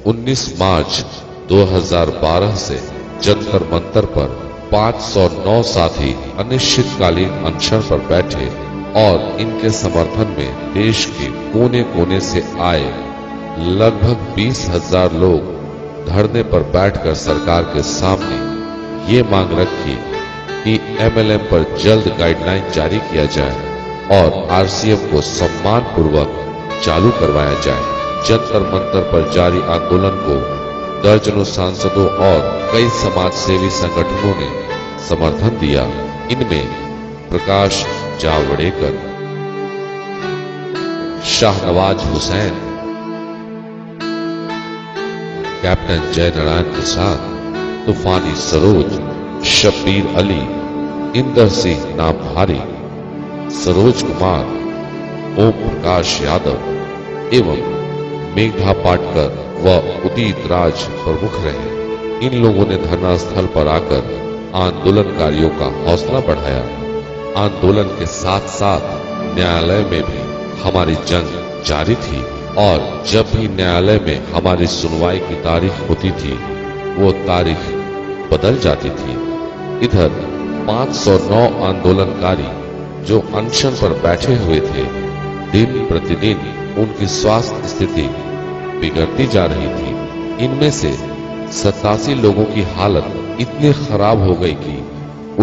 19 मार्च 2012 से जंतर मंतर पर 509 साथी अनिश्चितकालीन अनशन पर बैठे और इनके समर्थन में देश के कोने कोने से आए लगभग 20,000 लोग धरने पर बैठकर सरकार के सामने ये मांग रखी कि एमएलएम पर जल्द गाइडलाइन जारी किया जाए और आरसीएम को सम्मान पूर्वक चालू करवाया जाए। जंतर मंतर पर जारी आंदोलन को दर्जनों सांसदों और कई समाज सेवी संगठनों ने समर्थन दिया। इनमें प्रकाश जावड़ेकर, शाहनवाज हुसैन, कैप्टन जयनारायण प्रसाद, तूफानी सरोज, शब्बीर अली, इंदर सिंह नामधारी, सरोज कुमार, ओम प्रकाश यादव एवं मेघा पाटकर व उदित राज प्रमुख रहे। इन लोगों ने धरना स्थल पर आकर आंदोलनकारियों का हौसला बढ़ाया। आंदोलन के साथ साथ न्यायालय में भी हमारी जंग जारी थी और जब भी न्यायालय में हमारी सुनवाई की तारीख होती थी वो तारीख बदल जाती थी। इधर 509 आंदोलनकारी जो अनशन पर बैठे हुए थे, दिन प्रतिदिन उनकी स्वास्थ्य स्थिति बिगड़ती जा रही थी। इनमें से 87 लोगों की हालत इतनी खराब हो गई कि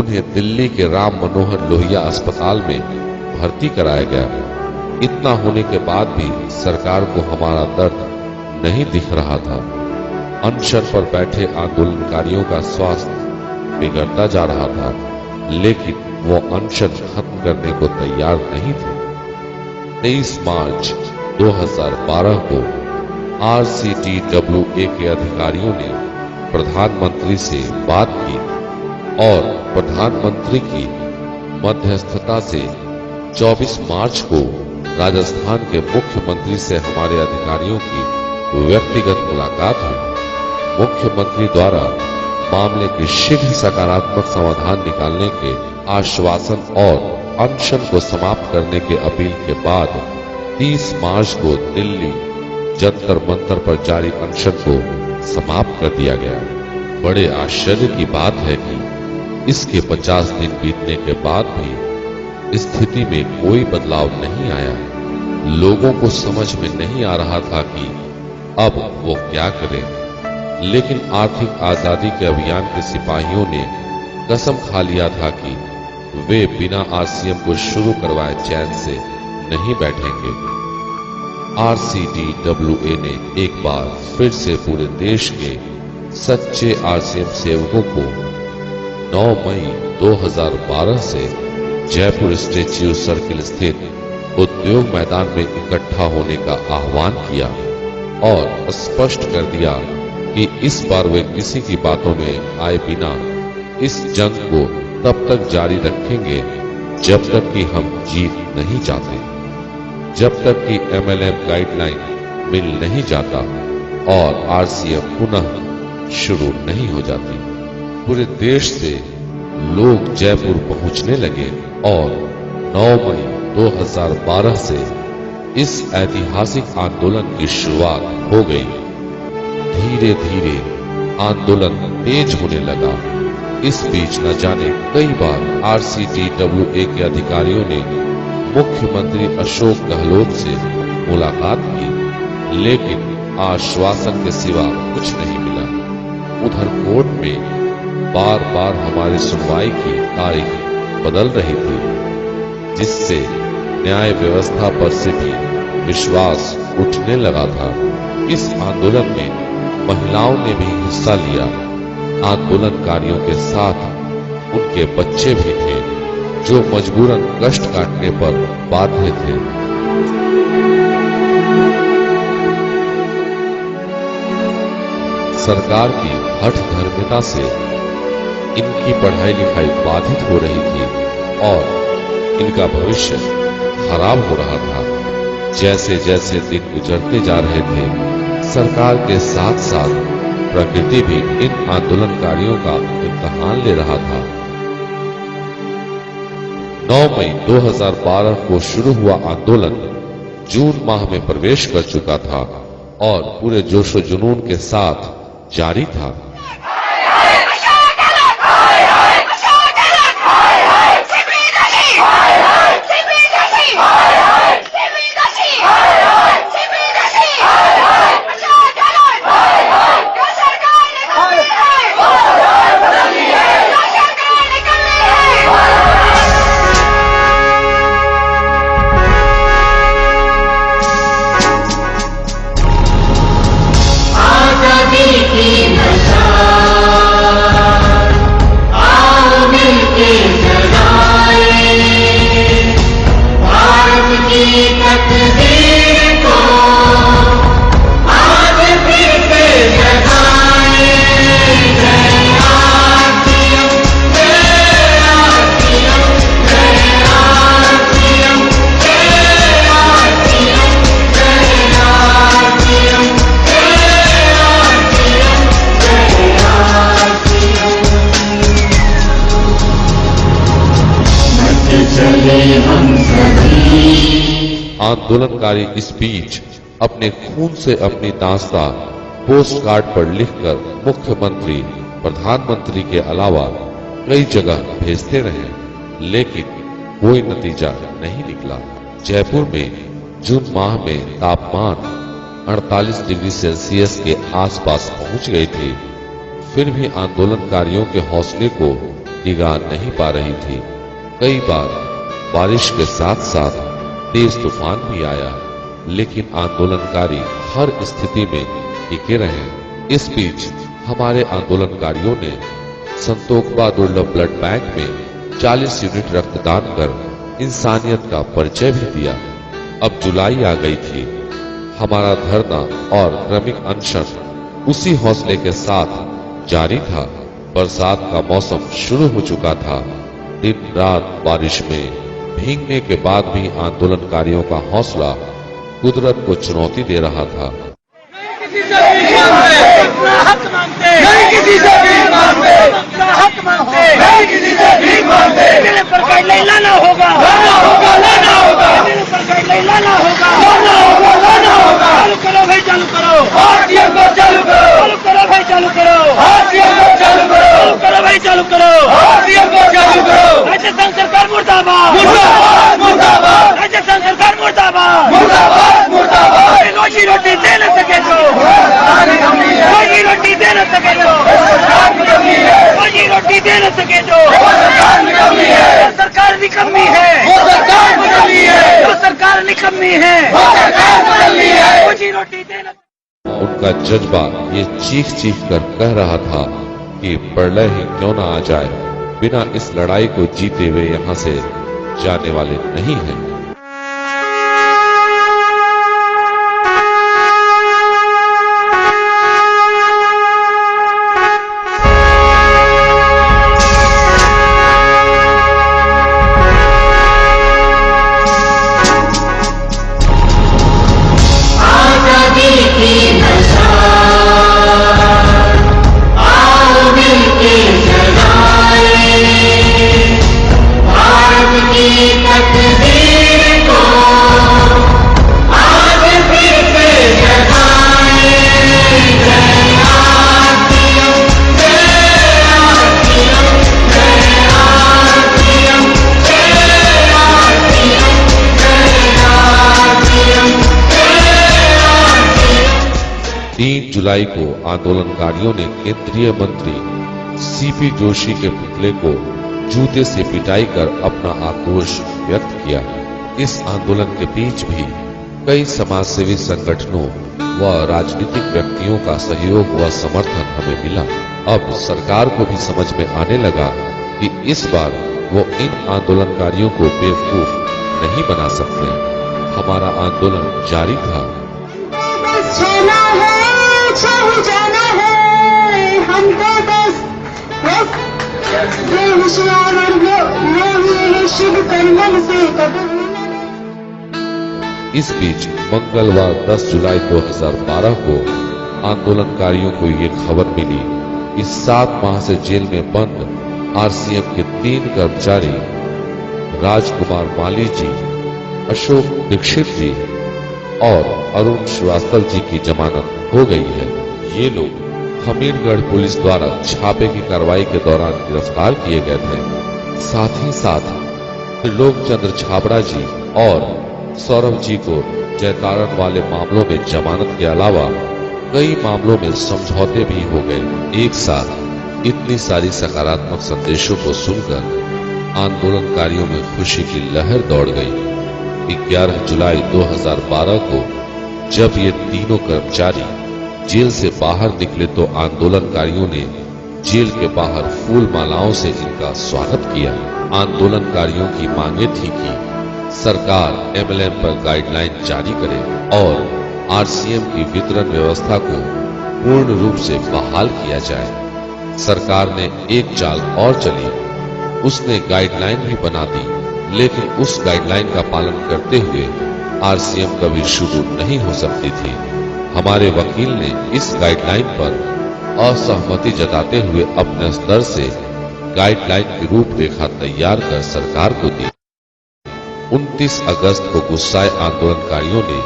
उन्हें दिल्ली के राम मनोहर लोहिया अस्पताल में भर्ती कराया गया। इतना होने के बाद भी सरकार को हमारा दर्द नहीं दिख रहा था। अनशन पर बैठे आंदोलनकारियों का स्वास्थ्य बिगड़ता जा रहा था, लेकिन वो अनशन खत्म करने को तैयार नहीं थे। 23 मार्च 2012 को RCTWA के अधिकारियों ने प्रधानमंत्री से बात की और प्रधानमंत्री की मध्यस्थता से 24 मार्च को राजस्थान के मुख्यमंत्री से हमारे अधिकारियों की व्यक्तिगत मुलाकात हुई। मुख्यमंत्री द्वारा मामले के शीघ्र सकारात्मक समाधान निकालने के आश्वासन और अनशन को समाप्त करने की अपील के बाद 30 मार्च को दिल्ली जंतर मंतर पर जारी अनशन को समाप्त कर दिया गया। बड़े आश्चर्य की बात है कि इसके 50 दिन बीतने के बाद भी स्थिति में कोई बदलाव नहीं आया। लोगों को समझ में नहीं आ रहा था कि अब वो क्या करें, लेकिन आर्थिक आजादी के अभियान के सिपाहियों ने कसम खा लिया था कि वे बिना आरसीएम को शुरू करवाए चैन से नहीं बैठेंगे। RCTWA ने एक बार फिर से पूरे देश के सच्चे आरसीएम सेवकों को 9 मई 2012 से जयपुर स्टैच्यू सर्किल स्थित उद्योग मैदान में इकट्ठा होने का आह्वान किया और स्पष्ट कर दिया कि इस बार वे किसी की बातों में आए बिना इस जंग को तब तक जारी रखेंगे जब तक कि हम जीत नहीं जाते, जब तक कि एमएलएम गाइडलाइन मिल नहीं जाता और आरसीएम पुनः शुरू नहीं हो जाती। पूरे देश से लोग जयपुर पहुंचने लगे और 9 मई 2012 से इस ऐतिहासिक आंदोलन की शुरुआत हो गई। धीरे धीरे आंदोलन तेज होने लगा। इस बीच न जाने कई बार RCTWA के अधिकारियों ने मुख्यमंत्री अशोक गहलोत से मुलाकात की, लेकिन आश्वासन के सिवा कुछ नहीं मिला। उधर कोर्ट में बार बार हमारी सुनवाई की तारीख बदल रही थी, जिससे न्याय व्यवस्था पर से भी विश्वास उठने लगा था। इस आंदोलन में महिलाओं ने भी हिस्सा लिया। आंदोलनकारियों के साथ उनके बच्चे भी थे जो मजबूरन कष्ट काटने पर बाध्य थे। सरकार की हठधर्मिता से इनकी पढ़ाई लिखाई बाधित हो रही थी और इनका भविष्य खराब हो रहा था। जैसे जैसे दिन गुजरते जा रहे थे, सरकार के साथ साथ प्रकृति भी इन आंदोलनकारियों का इम्तिहान ले रहा था। 9 मई 2012 को शुरू हुआ आंदोलन जून माह में प्रवेश कर चुका था और पूरे जोशो जुनून के साथ जारी था। आंदोलनकारी इस बीच अपने खून से अपनी दास्तां पोस्ट कार्ड पर लिखकर मुख्यमंत्री, प्रधानमंत्री के अलावा कई जगह भेजते रहे, लेकिन कोई नतीजा नहीं निकला। जयपुर में जून माह में तापमान 48 डिग्री सेल्सियस के आसपास पहुंच गई थी, फिर भी आंदोलनकारियों के हौसले को डिगा नहीं पा रही थी। कई बार बारिश के साथ साथ तेज तूफान भी आया, लेकिन आंदोलनकारी हर स्थिति में टिके रहे। इस बीच हमारे आंदोलनकारियों ने संतोखबा दुर्लभ ब्लड बैंक में 40 यूनिट रक्तदान कर इंसानियत का परिचय भी दिया। अब जुलाई आ गई थी। हमारा धरना और क्रमिक अनशन उसी हौसले के साथ जारी था। बरसात का मौसम शुरू हो चुका था। दिन रात बारिश में भीगने के बाद भी आंदोलनकारियों का हौसला कुदरत को चुनौती दे रहा था। किसी से हक मांगते, नहीं किसी से भीख मांगते, हक मांगते, नहीं किसी से भीख मांगते। मेरे पर गाइडलाइन लाना होगा, लाना होगा, लाना होगा। मेरे पर गाइडलाइन लाना होगा, लाना होगा, लाना होगा। चालू करो भाई, चालू करो। आरटीएम को चालू करो, चालू करो भाई, चालू करो। आरटीएम को चालू करो, चालू करो भाई, चालू करो। आरटीएम को चालू करो। राज्य सरकार मुर्दाबाद, मुर्दाबाद, मुर्दाबाद। राज्य सरकार मुर्दाबाद, मुर्दाबाद, मुर्दाबाद। रोजी रोटी दे न सके तो, रोजी रोटी दे न सके तो, रोजी रोटी दे न सके तो सरकार निकम्मी है, जो सरकार निकम्मी है, रोजी रोटी दे न। उनका जज्बा ये चीख चीख कर कह रहा था कि प्रलय ही क्यों न आ जाए, बिना इस लड़ाई को जीते हुए यहाँ से जाने वाले नहीं हैं। जुलाई को आंदोलनकारियों ने केंद्रीय मंत्री सीपी जोशी के पुतले को जूते से पिटाई कर अपना आक्रोश व्यक्त किया। इस आंदोलन के बीच भी कई समाजसेवी संगठनों व राजनीतिक व्यक्तियों का सहयोग व समर्थन हमें मिला। अब सरकार को भी समझ में आने लगा कि इस बार वो इन आंदोलनकारियों को बेवकूफ नहीं बना सकते। हमारा आंदोलन जारी था। जाना है हमको बस होशियार और शुभ कर्मन से। इस बीच मंगलवार 10 जुलाई 2012 को आंदोलनकारियों को ये खबर मिली कि 7 माह से जेल में बंद आरसीएम के 3 कर्मचारी राजकुमार माली जी, अशोक दीक्षित जी, और अरुण श्रीवास्तव जी की जमानत हो गई है। ये लोग हमीरगढ़ पुलिस द्वारा छापे की कार्रवाई के दौरान गिरफ्तार किए गए थे। साथ ही साथ त्रिलोक चंद्र छाबड़ा जी और सौरभ जी को जयतारण वाले मामलों में जमानत के अलावा कई मामलों में समझौते भी हो गए। एक साथ इतनी सारी सकारात्मक संदेशों को सुनकर आंदोलनकारियों में खुशी की लहर दौड़ गई। 11 जुलाई 2012 को जब ये तीनों कर्मचारी जेल से बाहर निकले तो आंदोलनकारियों ने जेल के बाहर फूल मालाओं से इनका स्वागत किया। आंदोलनकारियों की मांगे थी कि सरकार MLM पर गाइडलाइन जारी करे और RCM की वितरण व्यवस्था को पूर्ण रूप से बहाल किया जाए। सरकार ने एक चाल और चली, उसने गाइडलाइन भी बना दी, लेकिन उस गाइडलाइन का पालन करते हुए RCM कभी शुरू नहीं हो सकती थी। हमारे वकील ने इस गाइडलाइन पर असहमति जताते हुए अपने स्तर से गाइडलाइन की रूपरेखा तैयार कर सरकार को दी। 29 अगस्त को गुस्साए आंदोलनकारियों ने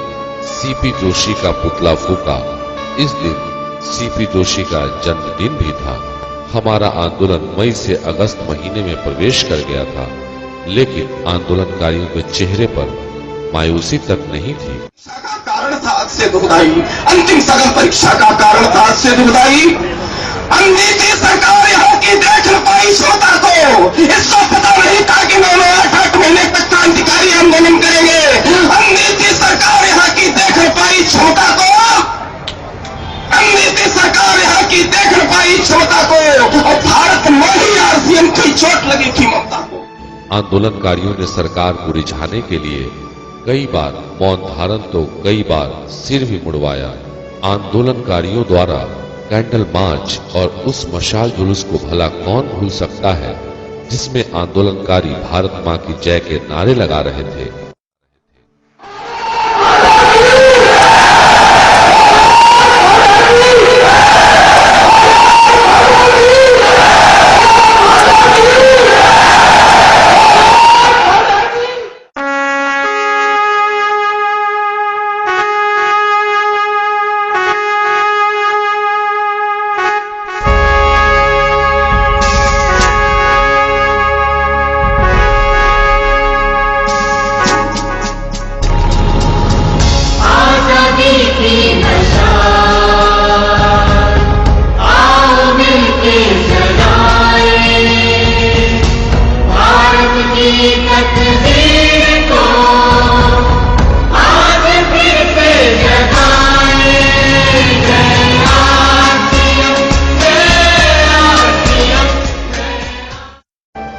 CP जोशी का पुतला फूका। इस दिन CP जोशी का जन्मदिन भी था। हमारा आंदोलन मई से अगस्त महीने में प्रवेश कर गया था, लेकिन आंदोलनकारियों के चेहरे पर मायूसी तक नहीं थी। कारण था आज से दुखदाई, अंतिम सघन परीक्षा का कारण था आज से दुखदाई। अंग्रेजी सरकार यहाँ की देख न पाई श्रोता को, इसको पता नहीं था कि 9-8 महीने तक क्रांतिकारी आंदोलन करेंगे। अंग्रेजी सरकार यहाँ की देख न पाई क्षमता को, अंग्रेजी सरकार यहाँ की देख न पाई क्षमता को, और भारत में ही RCM की चोट लगी थी ममता को। आंदोलनकारियों ने सरकार को रिझाने के लिए कई बार मौन धारण तो कई बार सिर भी मुड़वाया। आंदोलनकारियों द्वारा कैंडल मार्च और उस मशाल जुलूस को भला कौन भूल सकता है, जिसमें आंदोलनकारी भारत मां की जय के नारे लगा रहे थे।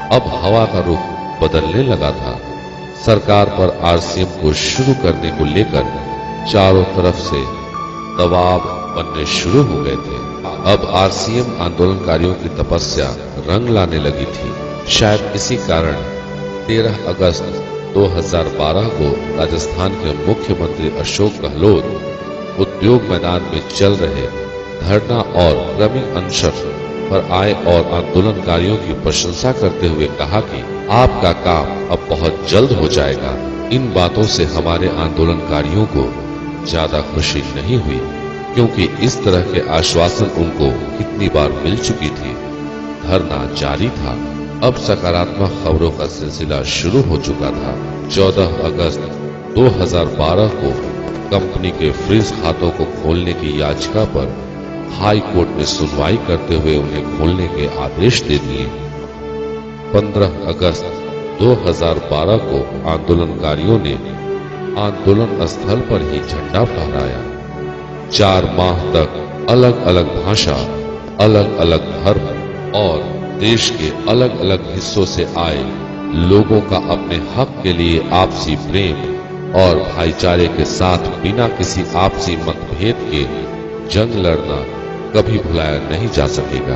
अब हवा का रुख बदलने लगा था। सरकार पर RCM को शुरू करने को लेकर चारों तरफ से दबाव बनने शुरू हो गए थे। अब RCM आंदोलनकारियों की तपस्या रंग लाने लगी थी। शायद इसी कारण 13 अगस्त 2012 को राजस्थान के मुख्यमंत्री अशोक गहलोत उद्योग मैदान में चल रहे धरना और क्रमिक अनशन पर आए और आंदोलनकारियों की प्रशंसा करते हुए कहा कि आपका काम अब बहुत जल्द हो जाएगा। इन बातों से हमारे आंदोलनकारियों को ज्यादा खुशी नहीं हुई, क्योंकि इस तरह के आश्वासन उनको कितनी बार मिल चुकी थी। धरना जारी था। अब सकारात्मक खबरों का सिलसिला शुरू हो चुका था। 14 अगस्त 2012 को कंपनी के फ्रीज खातों को खोलने की याचिका पर हाई कोर्ट में सुनवाई करते हुए उन्हें खोलने के आदेश दे दिए। 15 अगस्त 2012 को आंदोलनकारियों ने आंदोलन स्थल पर ही झंडा फहराया। 4 माह तक अलग अलग भाषा, अलग अलग धर्म और देश के अलग अलग हिस्सों से आए लोगों का अपने हक के लिए आपसी प्रेम और भाईचारे के साथ बिना किसी आपसी मतभेद के जंग लड़ना कभी भुलाया नहीं जा सकेगा।